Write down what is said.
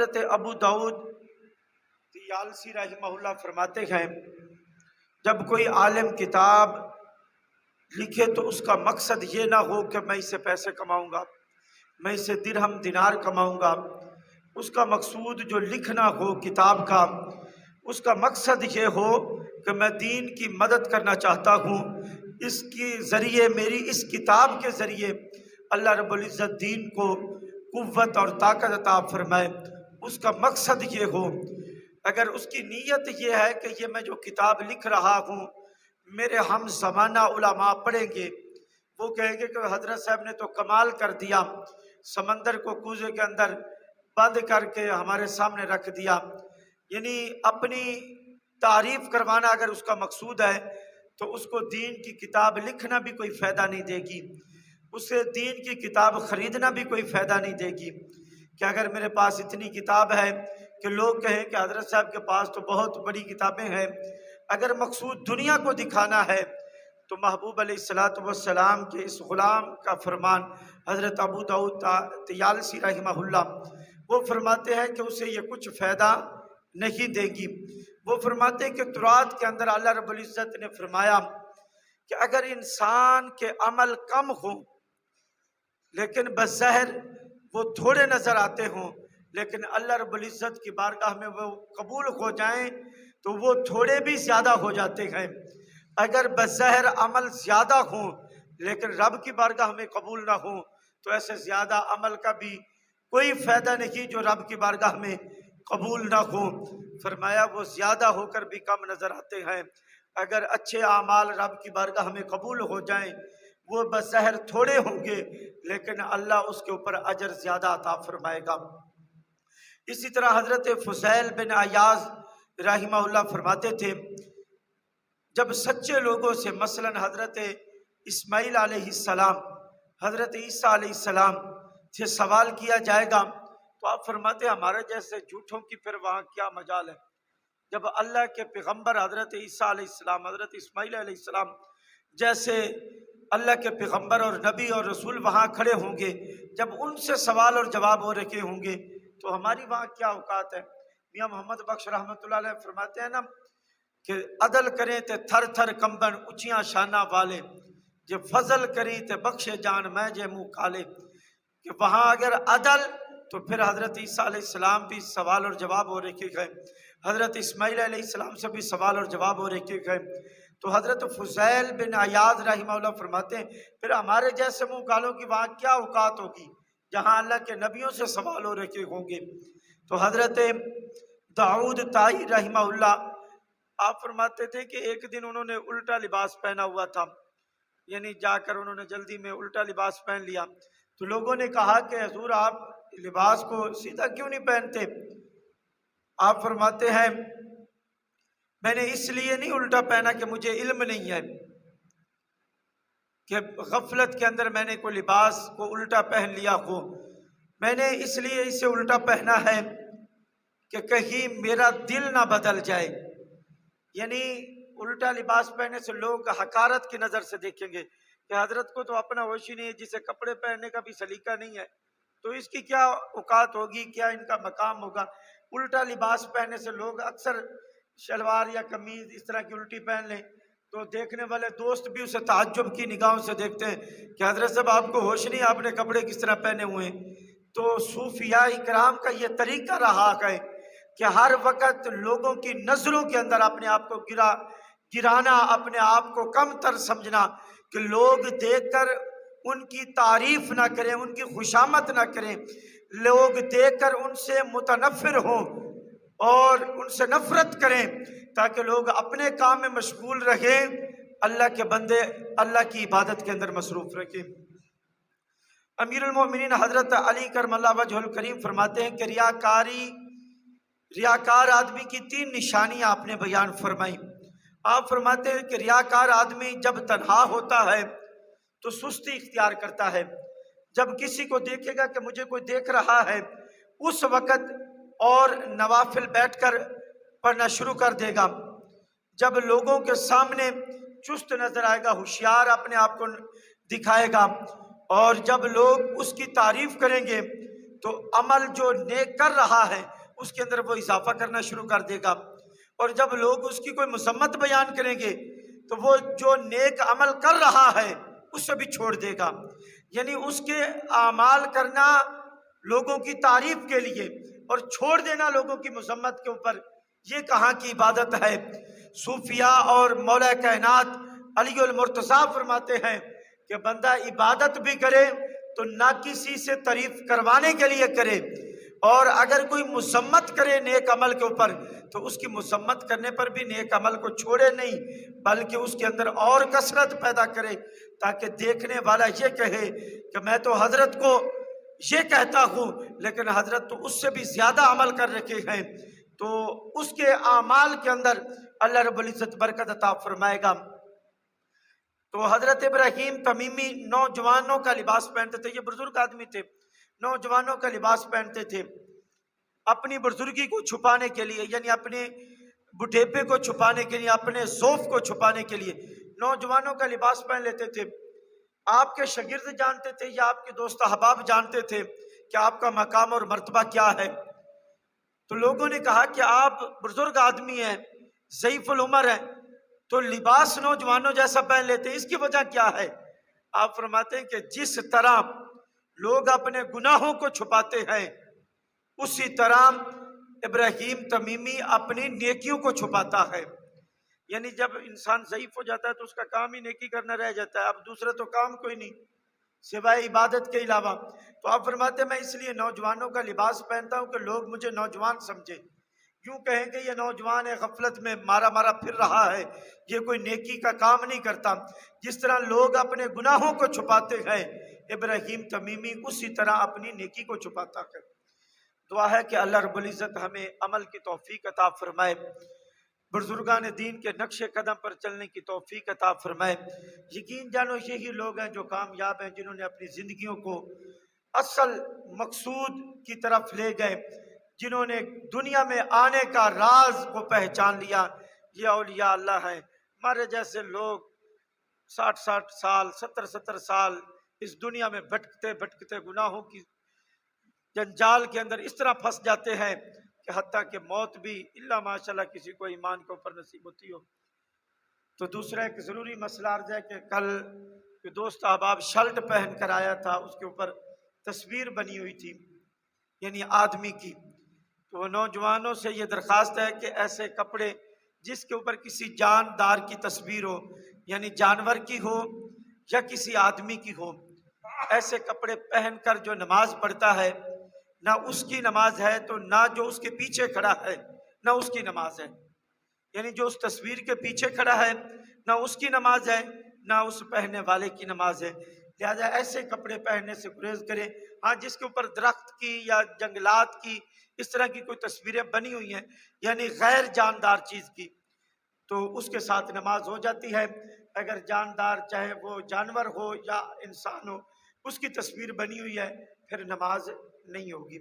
حضرت ابو داؤد طیالسی رحمہ اللہ فرماتے ہیں جب کوئی عالم کتاب لکھے تو اس کا مقصد یہ نہ ہو کہ میں اس سے پیسے کماؤں گا، میں اس سے درہم دینار کماؤں گا۔ اس کا مقصود جو لکھنا ہو کتاب کا، اس کا مقصد یہ ہو کہ میں دین کی مدد کرنا چاہتا ہوں، اس کے ذریعے میری اس کتاب کے ذریعے اللہ رب العزت دین کو قوت اور طاقت عطا فرمائے، اس کا مقصد یہ ہو۔ اگر اس کی نیت یہ ہے کہ یہ میں جو کتاب لکھ رہا ہوں میرے ہم زمانہ علماء پڑھیں گے، وہ کہیں گے کہ حضرت صاحب نے تو کمال کر دیا، سمندر کو کوزے کے اندر بند کر کے ہمارے سامنے رکھ دیا، یعنی اپنی تعریف کروانا اگر اس کا مقصود ہے تو اس کو دین کی کتاب لکھنا بھی کوئی فائدہ نہیں دے گی، اسے دین کی کتاب خریدنا بھی کوئی فائدہ نہیں دے گی۔ کہ اگر میرے پاس اتنی کتاب ہے کہ لوگ کہیں کہ حضرت صاحب کے پاس تو بہت بڑی کتابیں ہیں، اگر مقصود دنیا کو دکھانا ہے تو محبوب علیہ السلام کے اس غلام کا فرمان حضرت ابو داؤد طیالسی رحمہ اللہ وہ فرماتے ہیں کہ اسے یہ کچھ فائدہ نہیں دے گی۔ وہ فرماتے ہیں کہ تورات کے اندر اللہ رب العزت نے فرمایا کہ اگر انسان کے عمل کم ہوں لیکن بظاہر وہ تھوڑے نظر آتے ہوں، لیکن اللہ رب العزت کی بارگاہ میں وہ قبول ہو جائیں تو وہ تھوڑے بھی زیادہ ہو جاتے ہیں۔ اگر بظاہر عمل زیادہ ہوں لیکن رب کی بارگاہ میں قبول نہ ہوں تو ایسے زیادہ عمل کا بھی کوئی فائدہ نہیں جو رب کی بارگاہ میں قبول نہ ہو۔ فرمایا وہ زیادہ ہو کر بھی کم نظر آتے ہیں، اگر اچھے اعمال رب کی بارگاہ میں قبول ہو جائیں وہ بظاہر تھوڑے ہوں گے لیکن اللہ اس کے اوپر اجر زیادہ عطا فرمائے گا۔ اسی طرح حضرت فضیل بن عیاض رحمہ اللہ فرماتے تھے جب سچے لوگوں سے مثلا حضرت اسماعیل علیہ السلام، حضرت عیسیٰ علیہ السلام سے سوال کیا جائے گا تو آپ فرماتے ہیں ہمارے جیسے جھوٹوں کی پھر وہاں کیا مجال ہے۔ جب اللہ کے پیغمبر حضرت عیسیٰ علیہ السلام، حضرت اسماعیل علیہ السلام جیسے اللہ کے پیغمبر اور نبی اور رسول وہاں کھڑے ہوں گے، جب ان سے سوال اور جواب ہو رکھے ہوں گے تو ہماری وہاں کیا اوقات ہے۔ میاں محمد بخش رحمۃ اللہ علیہ فرماتے ہیں نا کہ عدل کریں تے تھر تھر کمبن اونچیاں شانہ والے، جو فضل کریں تے بخشے جان میں جے منہ کالے۔ کہ وہاں اگر عدل تو پھر حضرت عیسیٰ علیہ السلام بھی سوال اور جواب ہو رکھے گئے، حضرت اسماعیل علیہ السلام سے بھی سوال اور جواب ہو رکھے گئے۔ تو حضرت فضیل بن عیاض رحمہ اللہ فرماتے ہیں پھر ہمارے جیسے منہ کالوں کی وہاں کیا اوقات ہوگی جہاں اللہ کے نبیوں سے سوال ہو رکھے ہوں گے۔ تو حضرت داؤد طائی رحمہ اللہ آپ فرماتے تھے کہ ایک دن انہوں نے الٹا لباس پہنا ہوا تھا، یعنی جا کر انہوں نے جلدی میں الٹا لباس پہن لیا، تو لوگوں نے کہا کہ حضور آپ لباس کو سیدھا کیوں نہیں پہنتے؟ آپ فرماتے ہیں میں نے اس لیے نہیں الٹا پہنا کہ مجھے علم نہیں ہے کہ غفلت کے اندر میں نے کوئی لباس کو الٹا پہن لیا ہو، میں نے اس لیے اسے الٹا پہنا ہے کہ کہیں میرا دل نہ بدل جائے۔ یعنی الٹا لباس پہننے سے لوگ حقارت کی نظر سے دیکھیں گے کہ حضرت کو تو اپنا ہوش ہی نہیں ہے، جسے کپڑے پہننے کا بھی سلیقہ نہیں ہے تو اس کی کیا اوقات ہوگی، کیا ان کا مقام ہوگا۔ الٹا لباس پہننے سے لوگ اکثر شلوار یا قمیض اس طرح کی الٹی پہن لیں تو دیکھنے والے دوست بھی اسے تعجب کی نگاہوں سے دیکھتے ہیں کہ حضرت صاحب آپ کو ہوش نہیں، آپ نے کپڑے کس طرح پہنے ہوئے ہیں۔ تو صوفیاء اکرام کا یہ طریقہ رہا ہے کہ ہر وقت لوگوں کی نظروں کے اندر اپنے آپ کو گرانا، اپنے آپ کو کم تر سمجھنا کہ لوگ دیکھ کر ان کی تعریف نہ کریں، ان کی خوشامد نہ کریں، لوگ دیکھ کر ان سے متنفر ہوں اور ان سے نفرت کریں تاکہ لوگ اپنے کام میں مشغول رہیں، اللہ کے بندے اللہ کی عبادت کے اندر مصروف رکھیں۔ امیر المومنین حضرت علی کرم اللہ وجہ الکریم فرماتے ہیں کہ ریاکار آدمی کی 3 نشانیاں آپ نے بیان فرمائی۔ آپ فرماتے ہیں کہ ریاکار آدمی جب تنہا ہوتا ہے تو سستی اختیار کرتا ہے، جب کسی کو دیکھے گا کہ مجھے کوئی دیکھ رہا ہے اس وقت اور نوافل بیٹھ کر پڑھنا شروع کر دے گا، جب لوگوں کے سامنے چست نظر آئے گا ہوشیار اپنے آپ کو دکھائے گا، اور جب لوگ اس کی تعریف کریں گے تو عمل جو نیک کر رہا ہے اس کے اندر وہ اضافہ کرنا شروع کر دے گا، اور جب لوگ اس کی کوئی مذمت بیان کریں گے تو وہ جو نیک عمل کر رہا ہے اس سے بھی چھوڑ دے گا۔ یعنی اس کے اعمال کرنا لوگوں کی تعریف کے لیے اور چھوڑ دینا لوگوں کی مذمت کے اوپر، یہ کہاں کی عبادت ہے؟ صوفیاء اور مولا کائنات علی المرتضیٰ فرماتے ہیں کہ بندہ عبادت بھی کرے تو نہ کسی سے تعریف کروانے کے لیے کرے، اور اگر کوئی مذمت کرے نیک عمل کے اوپر تو اس کی مذمت کرنے پر بھی نیک عمل کو چھوڑے نہیں، بلکہ اس کے اندر اور کثرت پیدا کرے، تاکہ دیکھنے والا یہ کہے کہ میں تو حضرت کو یہ کہتا ہوں لیکن حضرت تو اس سے بھی زیادہ عمل کر رکھے ہیں۔ تو اس کے اعمال کے اندر اللہ رب العزت برکت عطا فرمائے گا۔ تو حضرت ابراہیم تمیمی نوجوانوں کا لباس پہنتے تھے، یہ بزرگ آدمی تھے، نوجوانوں کا لباس پہنتے تھے اپنی بزرگی کو چھپانے کے لیے، یعنی اپنے بڑھیپے کو چھپانے کے لیے، اپنے ذوف کو چھپانے کے لیے نوجوانوں کا لباس پہن لیتے تھے۔ آپ کے شاگرد جانتے تھے یا آپ کے دوست احباب جانتے تھے کہ آپ کا مقام اور مرتبہ کیا ہے؟ تو لوگوں نے کہا کہ آپ بزرگ آدمی ہیں، ضعیف العمر ہیں، تو لباس نوجوانوں جیسا پہن لیتے ہیں، اس کی وجہ کیا ہے؟ آپ فرماتے ہیں کہ جس طرح لوگ اپنے گناہوں کو چھپاتے ہیں اسی طرح ابراہیم تمیمی اپنی نیکیوں کو چھپاتا ہے۔ یعنی جب انسان ضعیف ہو جاتا ہے تو اس کا کام ہی نیکی کرنا رہ جاتا ہے، اب دوسرا تو کام کوئی نہیں سوائے عبادت کے علاوہ۔ تو آپ فرماتے ہیں میں اس لیے نوجوانوں کا لباس پہنتا ہوں کہ لوگ مجھے نوجوان سمجھے، یوں کہیں کہ یہ نوجوان ہے غفلت میں مارا مارا پھر رہا ہے، یہ کوئی نیکی کا کام نہیں کرتا۔ جس طرح لوگ اپنے گناہوں کو چھپاتے ہیں ابراہیم تمیمی اسی طرح اپنی نیکی کو چھپاتا ہے۔ دعا ہے کہ اللہ رب العزت ہمیں عمل کی توفیق عطا فرمائے، بزرگان دین کے نقش قدم پر چلنے کی توفیق عطا فرمائے۔ یقین جانو یہی لوگ ہیں جو کامیاب ہیں، جنہوں نے اپنی زندگیوں کو اصل مقصود کی طرف لے گئے، جنہوں نے دنیا میں آنے کا راز کو پہچان لیا۔ یہ اولیاء اللہ ہیں۔ ہمارے جیسے لوگ 60 سال 70 سال اس دنیا میں بھٹکتے بھٹکتے گناہوں کی جنجال کے اندر اس طرح پھنس جاتے ہیں کہ حتیٰ کہ موت بھی اللہ ماشاءاللہ کسی کو ایمان کے اوپر نصیب ہوتی ہو۔ تو دوسرا ایک ضروری مسئلہ عرض ہے کہ کل دوست احباب شرٹ پہن کر آیا تھا، اس کے اوپر تصویر بنی ہوئی تھی یعنی آدمی کی۔ تو نوجوانوں سے یہ درخواست ہے کہ ایسے کپڑے جس کے اوپر کسی جاندار کی تصویر ہو، یعنی جانور کی ہو یا کسی آدمی کی ہو، ایسے کپڑے پہن کر جو نماز پڑھتا ہے نہ اس کی نماز ہے تو نہ جو اس کے پیچھے کھڑا ہے نہ اس کی نماز ہے، یعنی جو اس تصویر کے پیچھے کھڑا ہے نہ اس کی نماز ہے نہ اس پہننے والے کی نماز ہے۔ لہذا ایسے کپڑے پہننے سے گریز کریں۔ ہاں جس کے اوپر درخت کی یا جنگلات کی اس طرح کی کوئی تصویریں بنی ہوئی ہیں یعنی غیر جاندار چیز کی، تو اس کے ساتھ نماز ہو جاتی ہے۔ اگر جاندار چاہے وہ جانور ہو یا انسان ہو اس کی تصویر بنی ہوئی ہے پھر نماز نہیں ہوگی۔